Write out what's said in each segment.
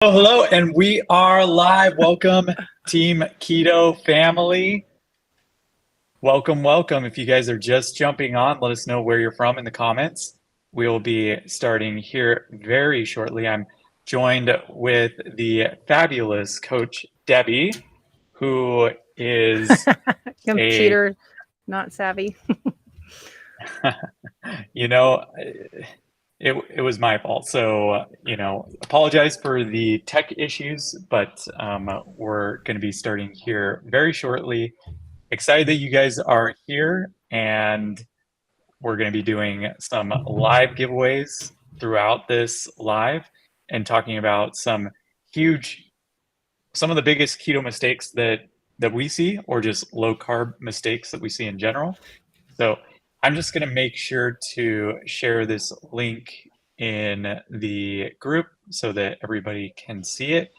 Hello, and we are live. Welcome, Team Keto family. Welcome, welcome. If you guys are just jumping on, let us know where you're from in the comments. We will be starting here very shortly. I'm joined with the fabulous Coach Debbie, who is Computer not savvy. you know, it was my fault. So, apologize for the tech issues, but we're going to be starting here very shortly. Excited that you guys are here, and we're going to be doing some live giveaways throughout this live and talking about some of the biggest keto mistakes that we see, or just low carb mistakes that we see in general. So I'm just going to make sure to share this link in the group so that everybody can see it.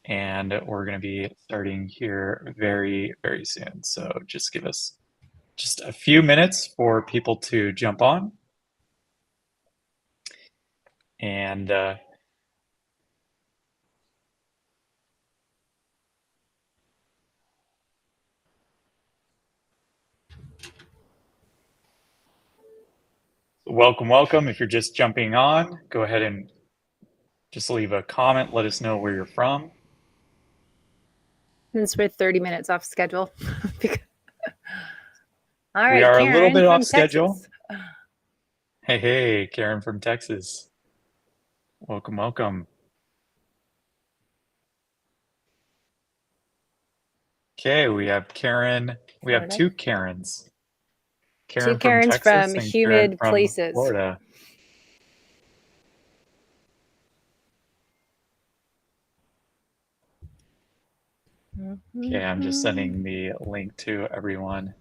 And we're going to be starting here very, very soon. So just give us just a few minutes for people to jump on. And welcome, welcome. If you're just jumping on, go ahead and just leave a comment. Let us know where you're from. Since we're 30 minutes off schedule. All right, we are Karen, a little bit off Texas. schedule. Hey, Karen from Texas. Welcome, welcome. Okay, we have Karen. We have two Karens. Karen two Karens from, Texas from humid from places. Florida. Okay, I'm just sending the link to everyone.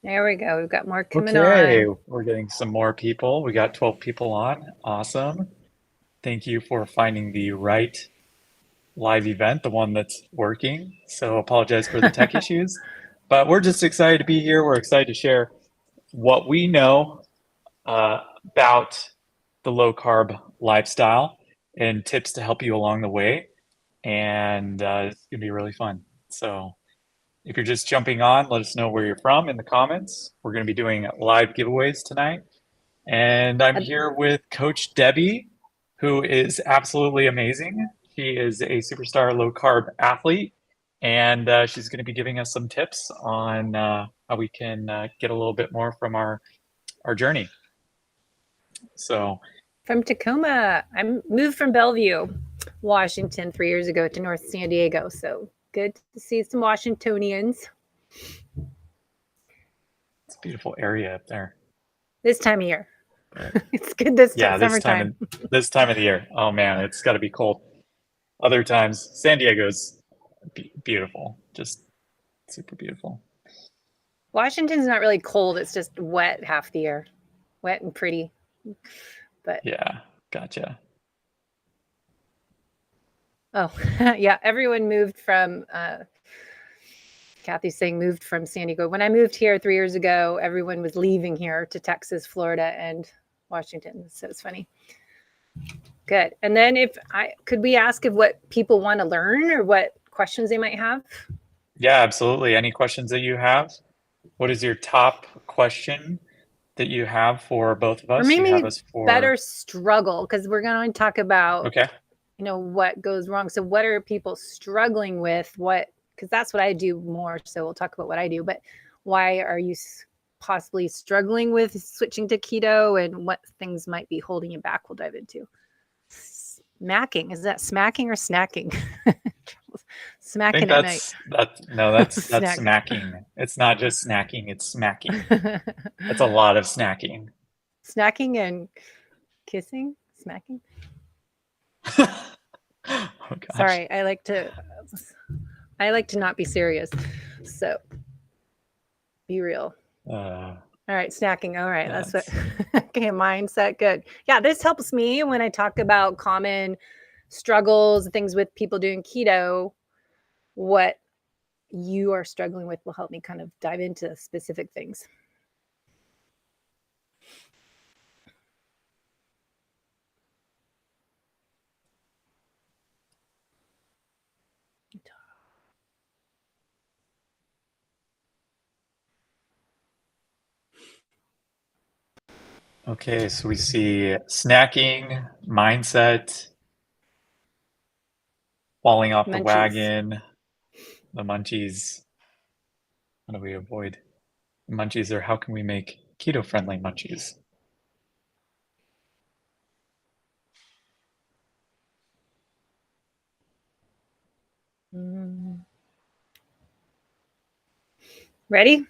There we go. We've got more coming on. We're getting some more people. We got 12 people on. Awesome. Thank you for finding the right live event, the one that's working. So apologize for the tech issues, but we're just excited to be here. We're excited to share what we know about the low carb lifestyle and tips to help you along the way. And it's gonna be really fun. So if you're just jumping on, let us know where you're from in the comments. We're gonna be doing live giveaways tonight. And I'm here with Coach Debbie, who is absolutely amazing. She is a superstar low carb athlete, and she's going to be giving us some tips on how we can get a little bit more from our journey. So, from Tacoma, I moved from Bellevue, Washington 3 years ago to North San Diego. So good to see some Washingtonians. It's a beautiful area up there. This time of year. It's good this time, summertime. This time of the year. Oh man, it's got to be cold. Other times, San Diego's beautiful, just super beautiful. Washington's not really cold. It's just wet half the year, wet and pretty. But yeah, gotcha. Oh, yeah. Everyone moved from. Kathy's saying moved from San Diego. When I moved here 3 years ago, everyone was leaving here to Texas, Florida, and Washington. So it's funny. Good. And then could we ask if what people want to learn or what questions they might have? Yeah, absolutely. Any questions that you have? What is your top question that you have for both of us? Or maybe better struggle, because we're going to talk about, what goes wrong. So what are people struggling with? Because that's what I do more. So we'll talk about what I do. But why are you possibly struggling with switching to keto, and what things might be holding you back? We'll dive into. Smacking. Is that smacking or snacking? Smacking at night. That's smacking. It's not just snacking, it's smacking. That's a lot of snacking. Snacking and kissing? Smacking? Oh, sorry, I like to not be serious. So be real. All right, snacking. All right, Yes. that's what. Okay, mindset. Good. Yeah, this helps me when I talk about common struggles, things with people doing keto. What you are struggling with will help me kind of dive into specific things. Okay, so we see snacking, mindset, falling off the Munchies. wagon, the munchies. How do we avoid munchies, or how can we make keto-friendly munchies? Ready?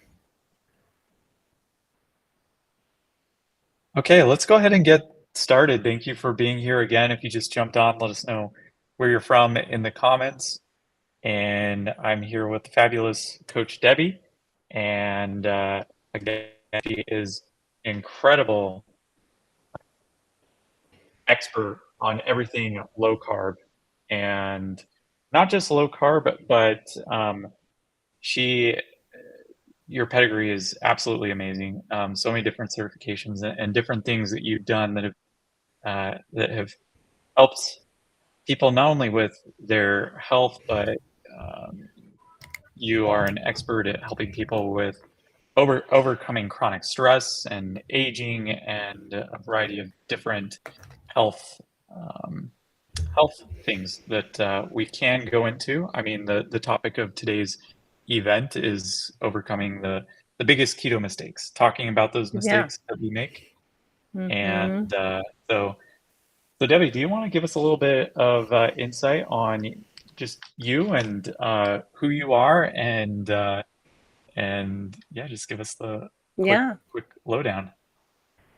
Okay, let's go ahead and get started. Thank you for being here again. If you just jumped on, let us know where you're from in the comments. And I'm here with the fabulous Coach Debbie. And again, she is incredible expert on everything low carb, and not just low carb, but she your pedigree is absolutely amazing. So many different certifications and different things that you've done that have helped people not only with their health, but um, you are an expert at helping people with overcoming chronic stress and aging and a variety of different health um, health things that we can go into. I mean, the topic of today's event is overcoming the biggest keto mistakes, talking about those mistakes that we make. And so Debbie, do you want to give us a little bit of insight on just you and who you are, and yeah, just give us the quick lowdown.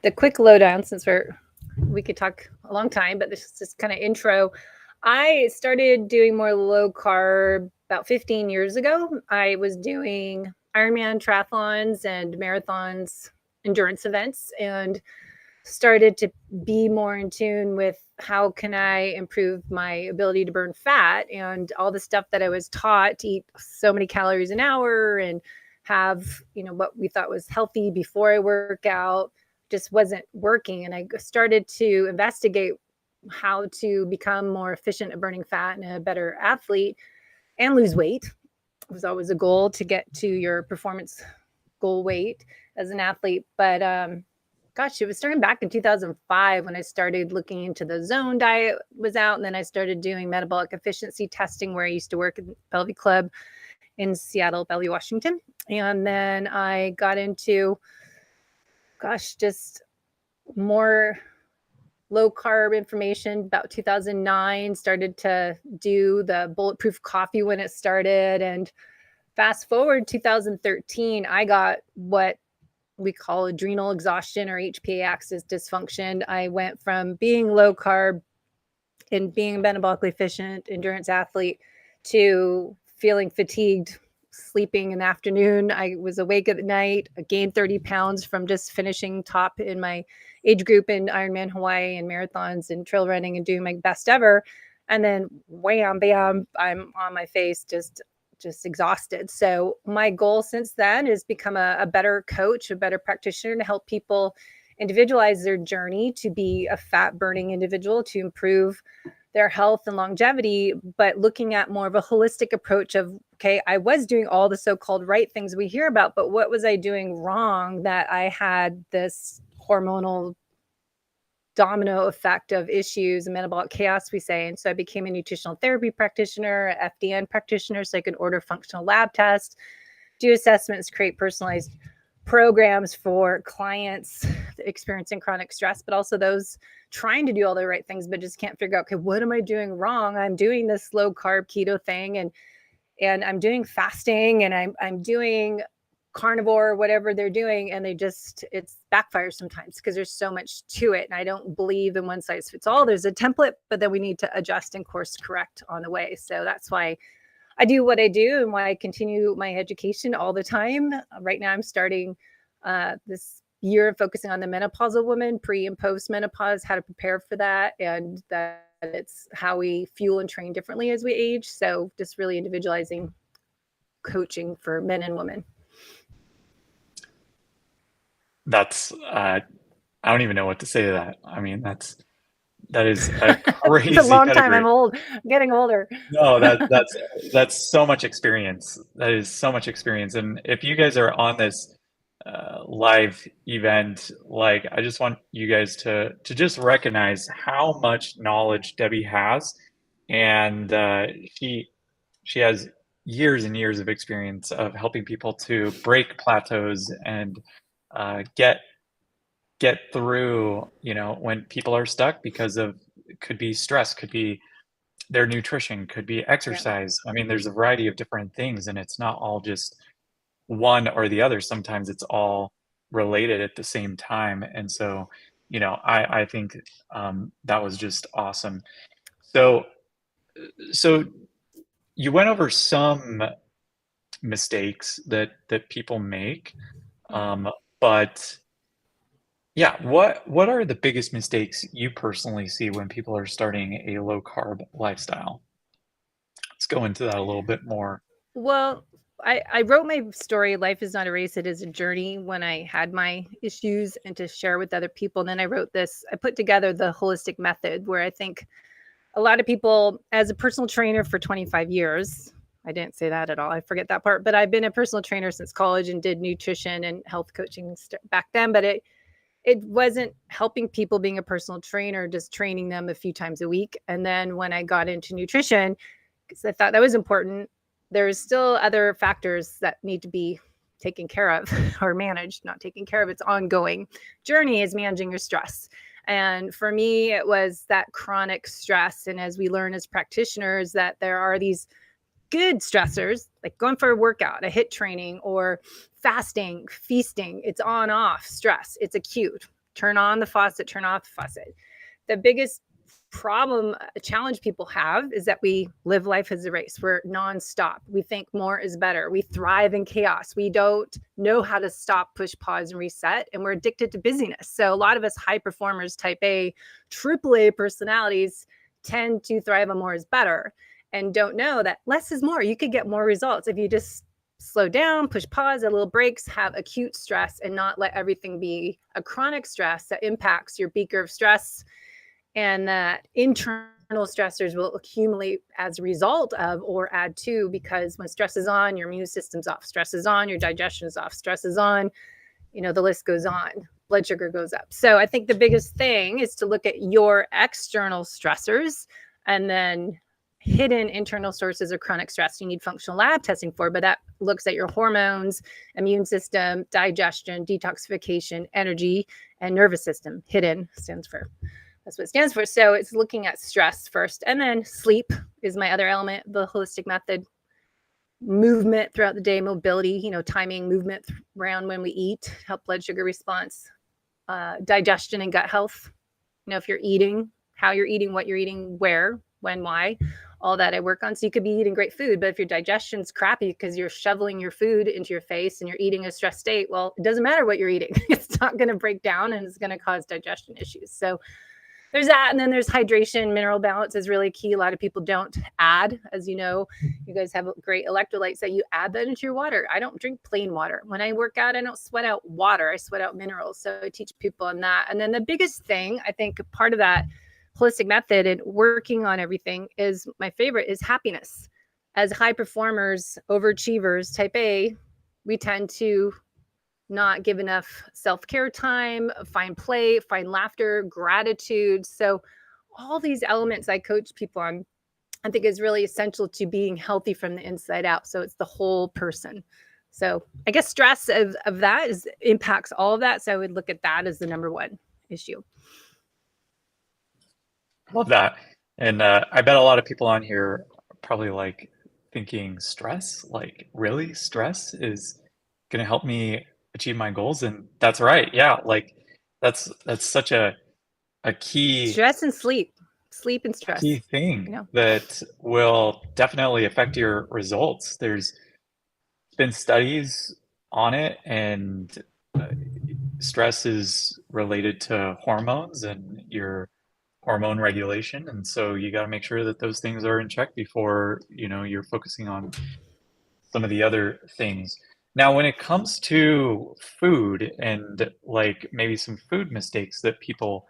The quick lowdown, since we could talk a long time, but this is just kind of intro. I started doing more low carb about 15 years ago. I was doing Ironman triathlons and marathons, endurance events, and started to be more in tune with how can I improve my ability to burn fat, and all the stuff that I was taught to eat so many calories an hour and have, what we thought was healthy before I work out just wasn't working. And I started to investigate how to become more efficient at burning fat and a better athlete and lose weight. It was always a goal to get to your performance goal weight as an athlete. But gosh, it was starting back in 2005 when I started looking into the zone diet was out. And then I started doing metabolic efficiency testing where I used to work at the Bellevue Club in Seattle, Bellevue, Washington. And then I got into, just more low carb information about 2009, started to do the bulletproof coffee when it started. And fast forward 2013, I got what we call adrenal exhaustion or HPA axis dysfunction. I went from being low carb and being metabolically efficient endurance athlete to feeling fatigued, sleeping in the afternoon. I was awake at night. I gained 30 pounds from just finishing top in my age group in Ironman Hawaii and marathons and trail running and doing my best ever. And then wham, bam, I'm on my face, just exhausted. So my goal since then is become a better coach, a better practitioner to help people individualize their journey to be a fat burning individual, to improve their health and longevity, but looking at more of a holistic approach of, okay, I was doing all the so-called right things we hear about, but what was I doing wrong that I had this hormonal domino effect of issues and metabolic chaos, we say. And so I became a nutritional therapy practitioner, FDN practitioner, so I could order functional lab tests, do assessments, create personalized programs for clients experiencing chronic stress, but also those trying to do all the right things, but just can't figure out, okay, what am I doing wrong? I'm doing this low carb keto thing and I'm doing fasting and I'm doing carnivore, whatever they're doing. And it's backfires sometimes because there's so much to it. And I don't believe in one size fits all. There's a template, but then we need to adjust and course correct on the way. So that's why I do what I do and why I continue my education all the time. Right now I'm starting this year focusing on the menopausal woman, pre and post menopause, how to prepare for that, and that it's how we fuel and train differently as we age. So just really individualizing coaching for men and women. That's I don't even know what to say to that. I mean, that is a crazy It's a long time. pedigree. I'm old. I'm getting older. No, that's so much experience. That is so much experience. And if you guys are on this live event, like I just want you guys to just recognize how much knowledge Debbie has, and she has years and years of experience of helping people to break plateaus and get through, when people are stuck because of, could be stress, could be their nutrition, could be Yeah. exercise. I mean, there's a variety of different things, and it's not all just one or the other. Sometimes it's all related at the same time. And so, I think that was just awesome. So, so you went over some mistakes that people make, but yeah, what are the biggest mistakes you personally see when people are starting a low carb lifestyle? Let's go into that a little bit more. Well, I wrote my story, Life is Not a Race, It is a Journey, when I had my issues and to share with other people. And then I wrote this, I put together the holistic method, where I think a lot of people, as a personal trainer for 25 years, I didn't say that at all. I forget that part, but I've been a personal trainer since college and did nutrition and health coaching back then. But it wasn't helping people being a personal trainer, just training them a few times a week. And then when I got into nutrition, because I thought that was important, there's still other factors that need to be taken care of or managed, not taken care of. It's ongoing journey is managing your stress. And for me, it was that chronic stress. And as we learn as practitioners, that there are these good stressors, like going for a workout, a HIIT training, or fasting, feasting. It's on off stress. It's acute. Turn on the faucet, turn off the faucet. The biggest problem, a challenge people have, is that we live life as a race. We're nonstop. We think more is better. We thrive in chaos. We don't know how to stop, push, pause, and reset. And we're addicted to busyness. So a lot of us high performers, type A, triple A personalities tend to thrive on more is better, and don't know that less is more. You could get more results if you just slow down, push pause, a little breaks, have acute stress, and not let everything be a chronic stress that impacts your beaker of stress, and that internal stressors will accumulate as a result of or add to, because when stress is on, your immune system's off, stress is on, your digestion is off, stress is on, the list goes on, blood sugar goes up. So I think the biggest thing is to look at your external stressors, and then hidden internal sources of chronic stress you need functional lab testing for, but that looks at your hormones, immune system, digestion, detoxification, energy, and nervous system. Hidden stands for, that's what it stands for. So it's looking at stress first, and then sleep is my other element, the holistic method. Movement throughout the day, mobility, timing movement around when we eat, help blood sugar response, digestion and gut health. If you're eating, how you're eating, what you're eating, where, when, why, all that I work on. So you could be eating great food, but if your digestion's crappy because you're shoveling your food into your face and you're eating a stressed state, well, it doesn't matter what you're eating. It's not going to break down, and it's going to cause digestion issues. So there's that. And then there's hydration. Mineral balance is really key. A lot of people don't add, as you know, you guys have great electrolytes that you add that into your water. I don't drink plain water. When I work out, I don't sweat out water. I sweat out minerals. So I teach people on that. And then the biggest thing, I think part of that holistic method and working on everything, is my favorite, is happiness. As high performers, overachievers, type A, we tend to not give enough self-care time, find play, find laughter, gratitude. So all these elements I coach people on, I think is really essential to being healthy from the inside out. So it's the whole person. So I guess stress of that impacts all of that. So I would look at that as the number one issue. Love that. And I bet a lot of people on here are probably like thinking, stress, like really, stress is going to help me achieve my goals. And that's right. Yeah. Like that's such a key stress and sleep and stress, key thing that will definitely affect your results. There's been studies on it, and stress is related to hormones and your hormone regulation, and so you got to make sure that those things are in check before you're focusing on some of the other things. Now, when it comes to food and like maybe some food mistakes that people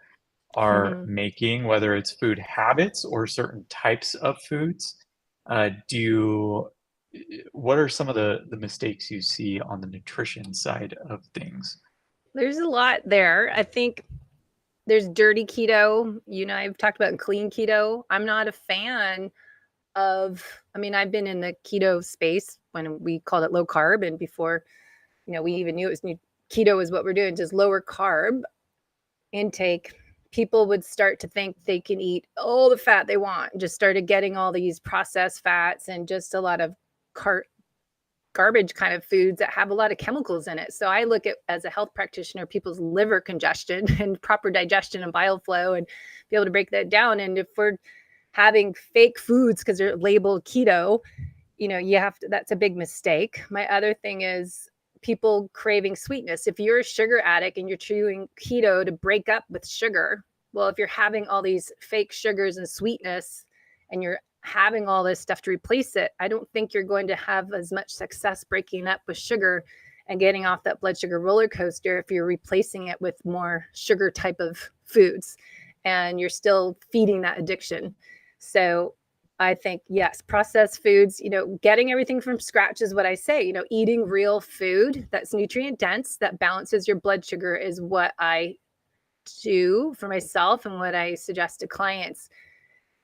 are making, whether it's food habits or certain types of foods, do you, what are some of the mistakes you see on the nutrition side of things? There's a lot there. I think there's dirty keto. You know, I've talked about clean keto. I'm not a fan of, I mean, I've been in the keto space when we called it low carb, and before, we even knew it was keto is what we're doing, just lower carb intake. People would start to think they can eat all the fat they want, just started getting all these processed fats and just a lot of garbage kind of foods that have a lot of chemicals in it. So I look at, as a health practitioner, people's liver congestion and proper digestion and bile flow, and be able to break that down. And if we're having fake foods because they're labeled keto, you have to, that's a big mistake. My other thing is people craving sweetness. If you're a sugar addict and you're chewing keto to break up with sugar, well, if you're having all these fake sugars and sweetness and you're having all this stuff to replace it, I don't think you're going to have as much success breaking up with sugar and getting off that blood sugar roller coaster if you're replacing it with more sugar type of foods and you're still feeding that addiction. So I think, yes, processed foods, getting everything from scratch is what I say. Eating real food that's nutrient dense, that balances your blood sugar is what I do for myself and what I suggest to clients.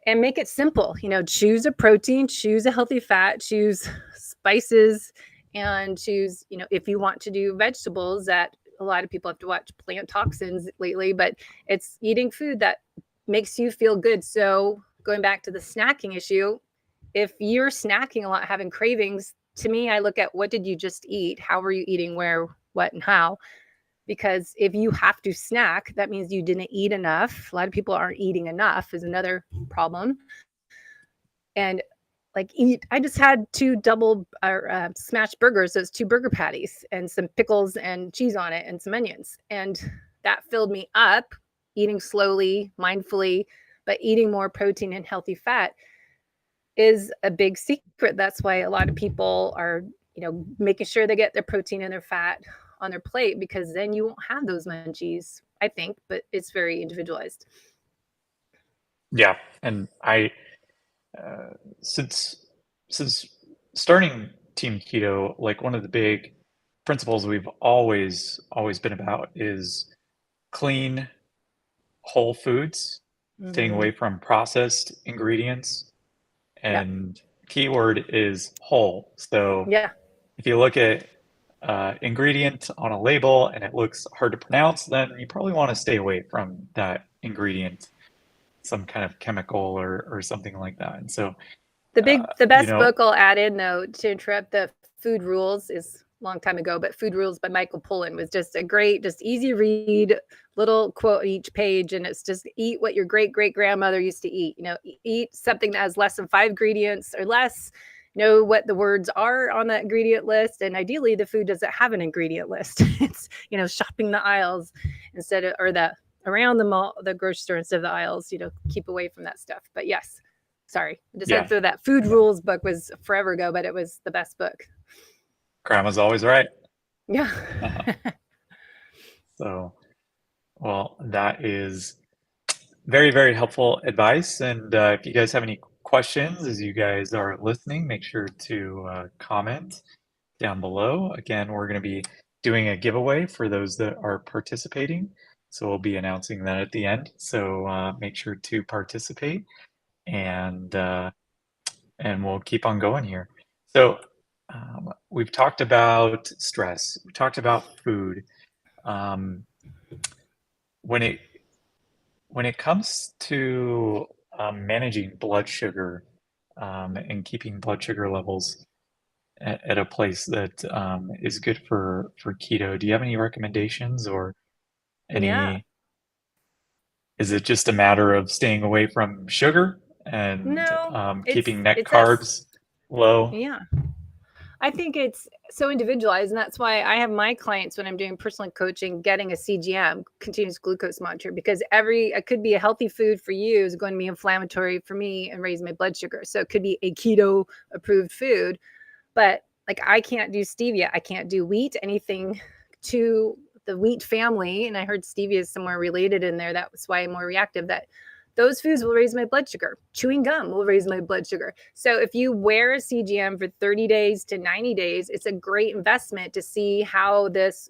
And make it simple. Choose a protein, choose a healthy fat, choose spices, and choose, if you want to do vegetables, that a lot of people have to watch plant toxins lately, but it's eating food that makes you feel good. So going back to the snacking issue, if you're snacking a lot, having cravings, to me, I look at what did you just eat? How were you eating? Where, what, and how? Because if you have to snack, that means you didn't eat enough. A lot of people aren't eating enough is another problem. And I just had two double smashed burgers, those two burger patties and some pickles and cheese on it and some onions. And that filled me up, eating slowly, mindfully, but eating more protein and healthy fat is a big secret. That's why a lot of people are, making sure they get their protein and their fat on their plate, because then you won't have those munchies, I think, but it's very individualized. Yeah, and I since starting Team Keto, like one of the big principles we've always been about is clean, whole foods, staying away from processed ingredients, and keyword is whole. So if you look at ingredient on a label and it looks hard to pronounce, then you probably want to stay away from that ingredient, some kind of chemical or something like that. And so the best book I'll add in, though, to interrupt, the Food Rules is a long time ago, but Food Rules by Michael Pollan was just a great, just easy read, little quote each page. And it's just eat what your great grandmother used to eat. Eat something that has less than 5 ingredients or less. Know what the words are on that ingredient list, and ideally the food doesn't have an ingredient list. It's shopping the aisles instead of, or the around the mall, the grocery store instead of the aisles. Keep away from that stuff. But yes, sorry, I just had to throw that. Food Rules book was forever ago, but it was the best book. Grandma's always right. Yeah. So, well, that is very, very helpful advice. And if you guys have any questions as you guys are listening, make sure to comment down below. Again, we're going to be doing a giveaway for those that are participating. So we'll be announcing that at the end. So make sure to participate, and we'll keep on going here. So we've talked about stress. We talked about food. When it comes to managing blood sugar and keeping blood sugar levels at a place that is good for keto, do you have any recommendations or any? Is it just a matter of staying away from sugar and keeping net carbs low? Yeah. I think it's so individualized, and that's why I have my clients when I'm doing personal coaching getting a CGM, continuous glucose monitor, because it could be a healthy food for you is going to be inflammatory for me and raise my blood sugar. So it could be a keto approved food, but like I can't do stevia, I can't do wheat, anything to the wheat family. And I heard stevia is somewhere related in there. That was why I'm more reactive. That those foods will raise my blood sugar. Chewing gum will raise my blood sugar. So if you wear a CGM for 30 days to 90 days, it's a great investment to see how this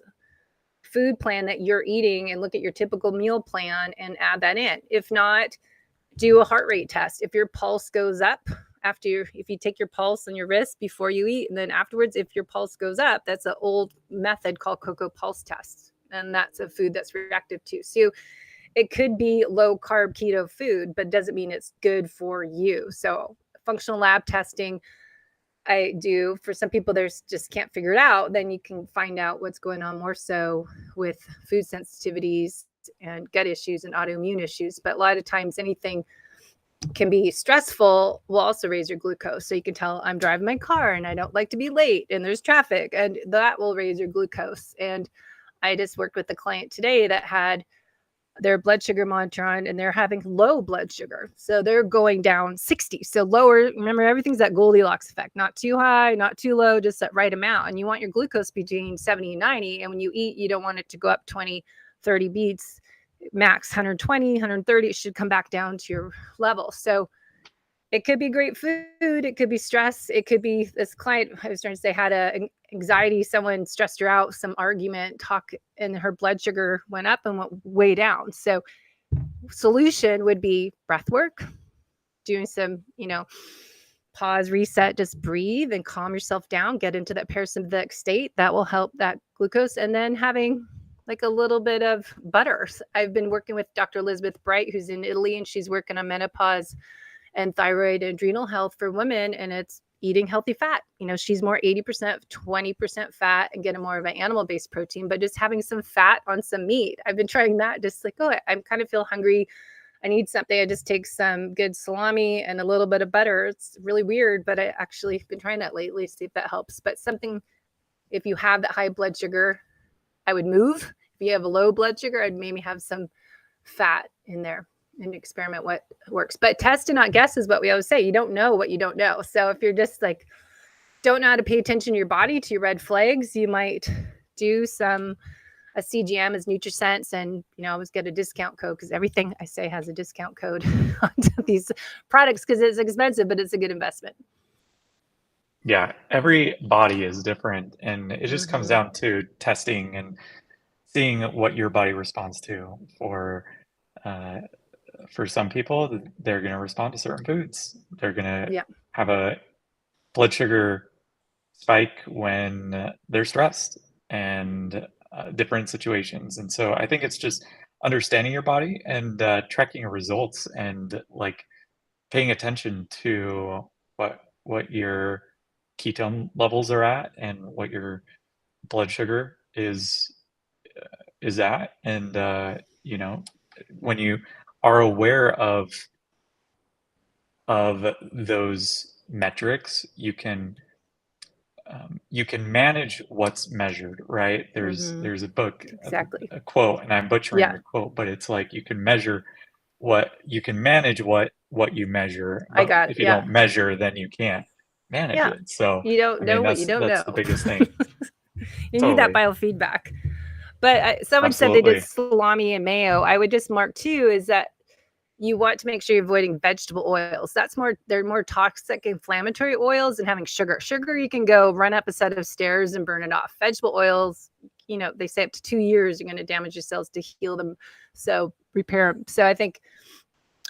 food plan that you're eating and look at your typical meal plan and add that in. If not, do a heart rate test. If your pulse goes up if you take your pulse on your wrist before you eat, and then afterwards, if your pulse goes up, that's an old method called cocoa pulse test. And that's a food that's reactive to. So it could be low carb keto food, but doesn't mean it's good for you. So functional lab testing I do for some people, there's just can't figure it out. Then you can find out what's going on more so with food sensitivities and gut issues and autoimmune issues. But a lot of times anything can be stressful will also raise your glucose. So you can tell I'm driving my car and I don't like to be late and there's traffic, and that will raise your glucose. And I just worked with a client today that had their blood sugar monitor on and they're having low blood sugar. So they're going down 60. So lower, remember everything's that Goldilocks effect, not too high, not too low, just that right amount. And you want your glucose between 70 and 90. And when you eat, you don't want it to go up 20, 30 beats, max 120, 130. It should come back down to your level. So it could be great food. It could be stress. It could be this client I was trying to say had a anxiety. Someone stressed her out, some argument, talk, and her blood sugar went up and went way down. So solution would be breath work, doing some, pause, reset, just breathe and calm yourself down, get into that parasympathetic state. That will help that glucose. And then having like a little bit of butter. I've been working with Dr. Elizabeth Bright, who's in Italy, and she's working on menopause and thyroid and adrenal health for women. And it's eating healthy fat. She's more 80%, 20% fat and getting more of an animal-based protein, but just having some fat on some meat. I've been trying that, just like, I kind of feel hungry. I need something. I just take some good salami and a little bit of butter. It's really weird, but I actually been trying that lately, see if that helps. But something, if you have that high blood sugar, I would move. If you have a low blood sugar, I'd maybe have some fat in there and experiment what works. But test and not guess is what we always say. You don't know what you don't know. So if you're just like, don't know how to pay attention to your body, to your red flags, you might do a CGM as NutriSense, and always get a discount code, because everything I say has a discount code onto these products because it's expensive, but it's a good investment. Yeah, every body is different, and it just comes down to testing and seeing what your body responds to. For some people, they're going to respond to certain foods. They're going to have a blood sugar spike when they're stressed and different situations. And so I think it's just understanding your body and tracking your results and like paying attention to what your ketone levels are at and what your blood sugar is at. And when you are aware of those metrics, you can manage what's measured, right? There's a book, exactly, a quote, and I'm butchering the quote, but it's like you can manage what you measure. But if you don't measure, then you can't manage it. So you don't know what you don't know. That's the biggest thing. You need that biofeedback. But someone said they did salami and mayo. I would just mark too is that you want to make sure you're avoiding vegetable oils. They're more toxic, inflammatory oils than having sugar. Sugar, you can go run up a set of stairs and burn it off. Vegetable oils, they say up to 2 years, you're going to damage your cells to heal them. So repair them. So I think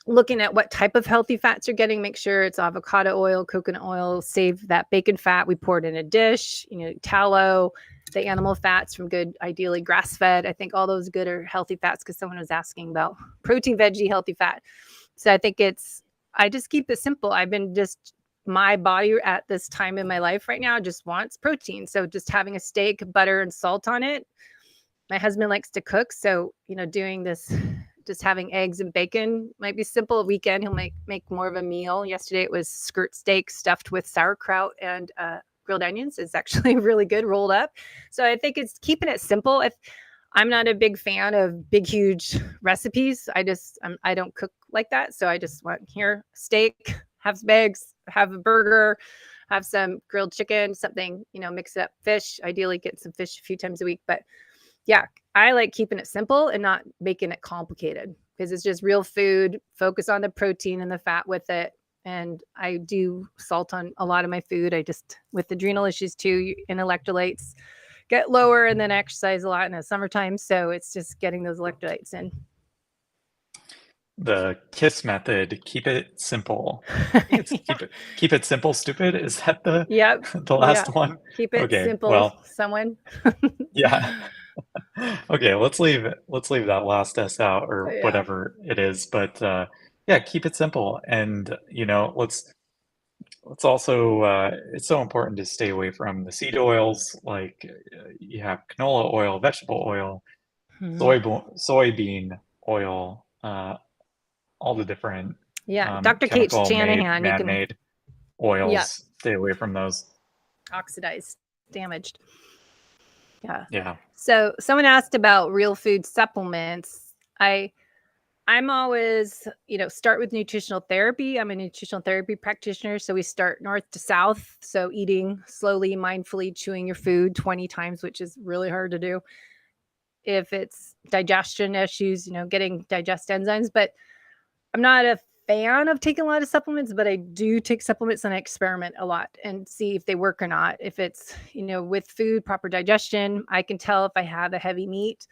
looking at what type of healthy fats you're getting, make sure it's avocado oil, coconut oil, save that bacon fat. We pour it in a dish, tallow, the animal fats from good, ideally grass-fed. I think all those good are healthy fats, because someone was asking about protein, veggie, healthy fat. So I think I just keep it simple. My body at this time in my life right now just wants protein. So just having a steak, butter, and salt on it. My husband likes to cook. So, doing this, just having eggs and bacon might be simple. A weekend, he'll make more of a meal. Yesterday, it was skirt steak stuffed with sauerkraut and grilled onions is actually really good rolled up. So I think it's keeping it simple. If I'm not a big fan of big, huge recipes, I don't cook like that. So I just want here steak, have some eggs, have a burger, have some grilled chicken, something, mix it up, fish. Ideally, get some fish a few times a week. But yeah, I like keeping it simple and not making it complicated because it's just real food. Focus on the protein and the fat with it. And I do salt on a lot of my food. I just, with adrenal issues too, and electrolytes get lower, and then I exercise a lot in the summertime. So it's just getting those electrolytes in. The KISS method, keep it simple. Keep it simple, stupid. Is that the last one? Keep it simple, someone. Yeah. Okay, let's leave that last S out or whatever it is. But yeah, keep it simple. And let's also it's so important to stay away from the seed oils, like you have canola oil, vegetable oil, soybean oil, all the different Dr. Kate Shanahan, man-made oils. Stay away from those. Oxidized, damaged. Yeah. So someone asked about real food supplements. I'm always, start with nutritional therapy. I'm a nutritional therapy practitioner. So we start north to south. So eating slowly, mindfully, chewing your food 20 times, which is really hard to do. If it's digestion issues, getting digest enzymes. But I'm not a fan of taking a lot of supplements, but I do take supplements and I experiment a lot and see if they work or not. If it's, with food, proper digestion, I can tell if I have a heavy meat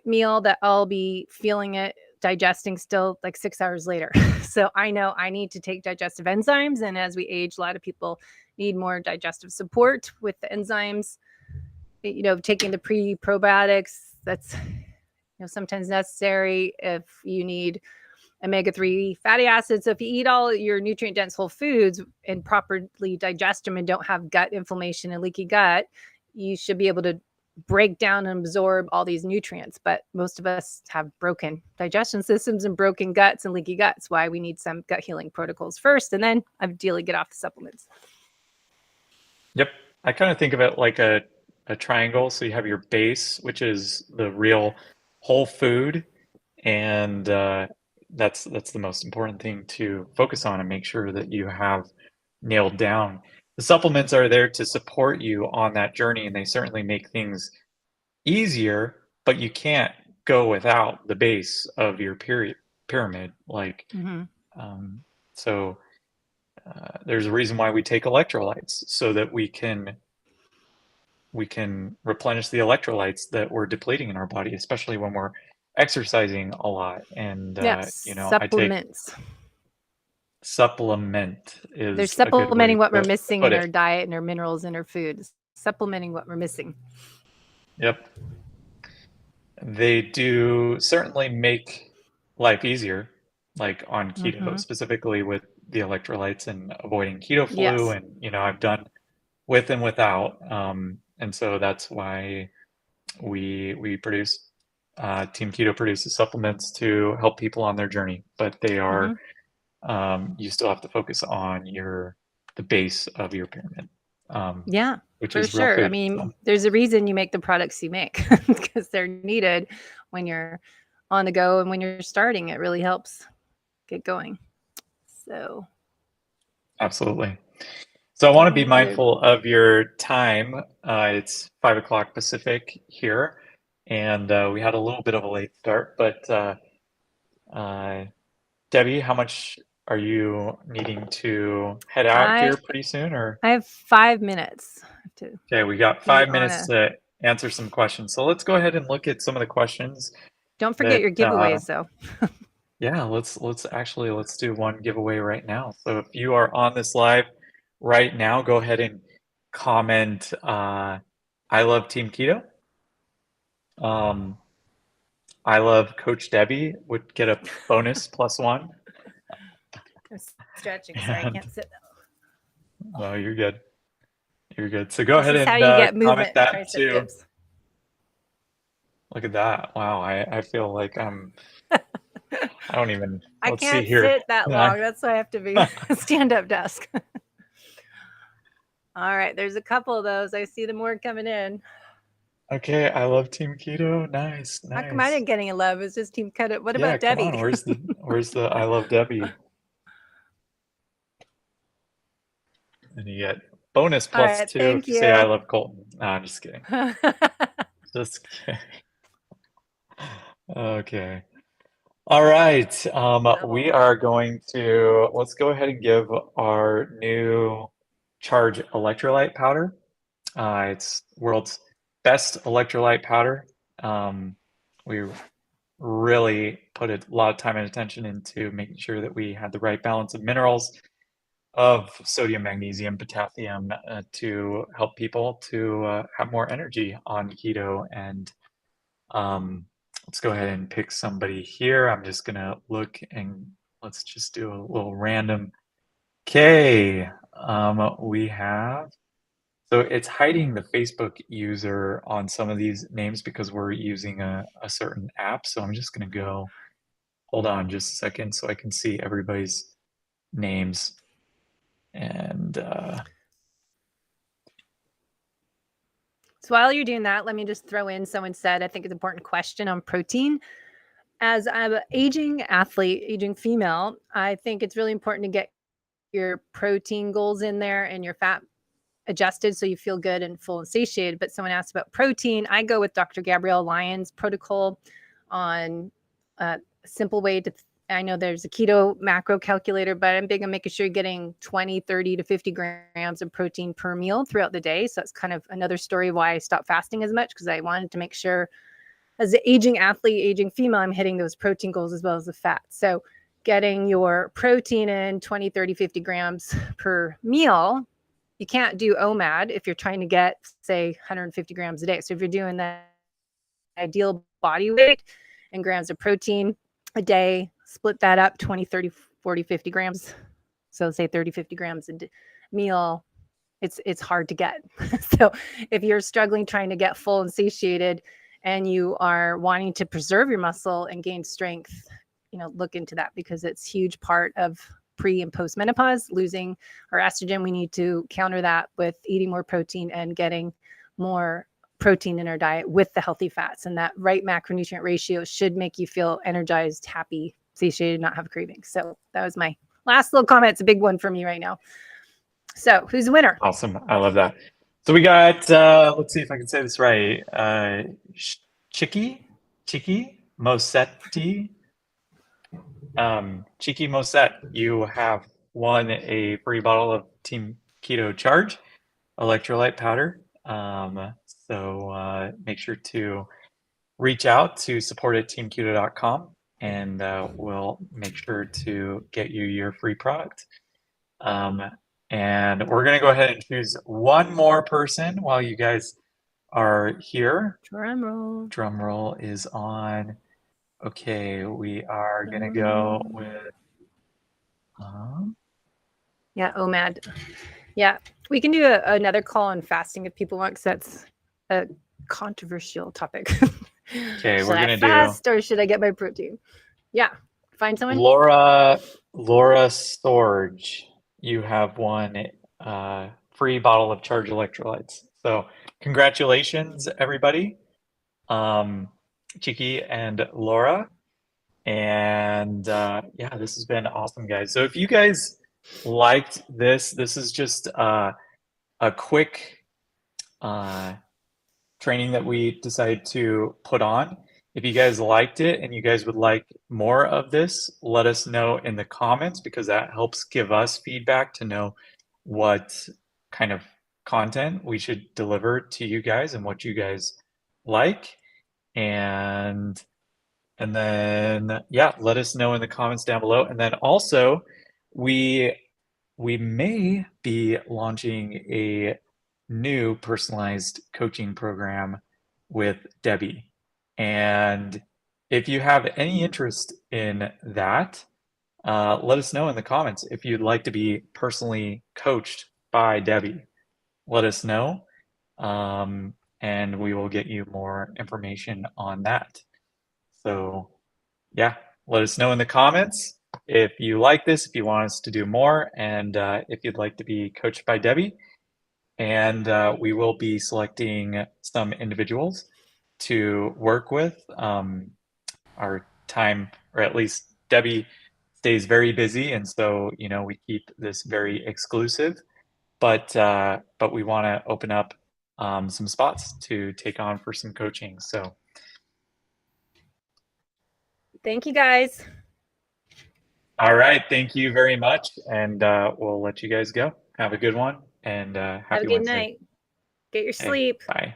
meal that I'll be feeling it digesting still like 6 hours later. So I know I need to take digestive enzymes. And as we age, a lot of people need more digestive support with the enzymes, taking the probiotics. That's, sometimes necessary if you need omega-3 fatty acids. So if you eat all your nutrient dense whole foods and properly digest them and don't have gut inflammation and leaky gut, you should be able to break down and absorb all these nutrients. But most of us have broken digestion systems and broken guts and leaky guts. Why we need some gut healing protocols first, and then ideally get off the supplements. Yep. I kind of think of it like a triangle. So you have your base, which is the real whole food, and that's the most important thing to focus on and make sure that you have nailed down. The supplements are there to support you on that journey, and they certainly make things easier, but you can't go without the base of your pyramid. Like, so there's a reason why we take electrolytes, so that we can replenish the electrolytes that we're depleting in our body, especially when we're exercising a lot. And supplements. Supplement is they're supplementing what we're missing in our diet and our minerals in our food. Supplementing what we're missing. Yep. They do certainly make life easier, like on keto, specifically with the electrolytes and avoiding keto flu. And I've done with and without, and so that's why we produce Team Keto produces supplements to help people on their journey, but they are you still have to focus on the base of your pyramid. Which is real food. I mean, there's a reason you make the products you make because they're needed when you're on the go and when you're starting. It really helps get going. So, absolutely. So I want to be mindful of your time. It's 5 o'clock Pacific here, and we had a little bit of a late start. But Debbie, how much are you needing to head out here pretty soon? Or I have 5 minutes. Okay, we got 5 minutes to answer some questions. So let's go ahead and look at some of the questions. Don't forget your giveaways, though. Yeah, let's do one giveaway right now. So if you are on this live right now, go ahead and comment I love Team Keto. I love Coach Debbie would get a bonus +1. I'm stretching, so I can't sit down. Oh, you're good. You're good. So go ahead and comment that too. Look at that. Wow, I feel like I don't even. I can't sit that long. That's why I have to be a stand-up desk. All right, there's a couple of those. I see the more coming in. Okay, I love Team Keto. Nice, How come I nice. didn't get any love? It's just Team Keto. What Yeah, about come on. Debbie? Where's the I love Debbie? And you get bonus All plus right, two thank if you say I you. love Colton. No, I'm just kidding. Just kidding. Okay. All right. We Double. are going to let's go ahead and give our new Charge electrolyte powder. It's world's best electrolyte powder. We really put a lot of time and attention into making sure that we had the right balance of minerals, of sodium, magnesium, potassium to help people to have more energy on keto. And um, let's go ahead and pick somebody here. I'm just gonna look and let's just do a little random. Okay, we have. So it's hiding the Facebook user on some of these names because we're using a certain app. So I'm just gonna go, hold on just a second so I can see everybody's names. And So while you're doing that, let me just throw in someone said, I think it's an important question on protein. As an aging athlete, aging female, I think it's really important to get your protein goals in there and your fat adjusted so you feel good and full and satiated. But someone asked about protein. I go with Dr. Gabrielle Lyon's protocol on a simple way to. I know there's a keto macro calculator, but I'm big on making sure you're getting 20, 30 to 50 grams of protein per meal throughout the day. So that's kind of another story why I stopped fasting as much, because I wanted to make sure as an aging athlete, aging female, I'm hitting those protein goals as well as the fat. So getting your protein in 20, 30, 50 grams per meal. You can't do OMAD if you're trying to get, say, 150 grams a day. So if you're doing that ideal body weight and grams of protein a day, split that up 20, 30, 40, 50 grams. So say 30, 50 grams a meal. It's hard to get. So if you're struggling trying to get full and satiated and you are wanting to preserve your muscle and gain strength, look into that, because it's a huge part of pre and post menopause, losing our estrogen. We need to counter that with eating more protein and getting more protein in our diet with the healthy fats. And that right macronutrient ratio should make you feel energized, happy, satiated, not have cravings. So that was my last little comment. It's a big one for me right now. So who's the winner? awesome. I love that. So we got, let's see if I can say this right. Chiki Mosetti. Chiki Moset, you have won a free bottle of Team Keto Charge electrolyte powder. So make sure to reach out to support@teamketo.com and we'll make sure to get you your free product. Um, and we're going to go ahead and choose one more person while you guys are here. Drum roll. Drum roll is on. Okay, we are going to go with. Yeah, OMAD. Yeah, we can do another call on fasting if people want, because that's a controversial topic. Okay, should we're I going to fast or should I get my protein? Yeah, find do someone. Laura Storage. You have won free bottle of Charge electrolytes. So congratulations, everybody. Chiki and Laura. And yeah, this has been awesome, guys. So if you guys liked this is just a quick training that we decided to put on. If you guys liked it and you guys would like more of this, let us know in the comments, because that helps give us feedback to know what kind of content we should deliver to you guys and what you guys like. And then yeah, let us know in the comments down below. And then also we may be launching a new personalized coaching program with Debbie. And if you have any interest in that, let us know in the comments. If you'd like to be personally coached by Debbie, let us know. And we will get you more information on that. So yeah, let us know in the comments if you like this, if you want us to do more, and if you'd like to be coached by Debbie. and we will be selecting some individuals to work with. Our time, or at least Debbie stays very busy, and so we keep this very exclusive. But we want to open up some spots to take on for some coaching. So thank you guys. All right, thank you very much, and we'll let you guys go. Have a good one, and Have happy a good Wednesday. night. Get your Hey, sleep. bye.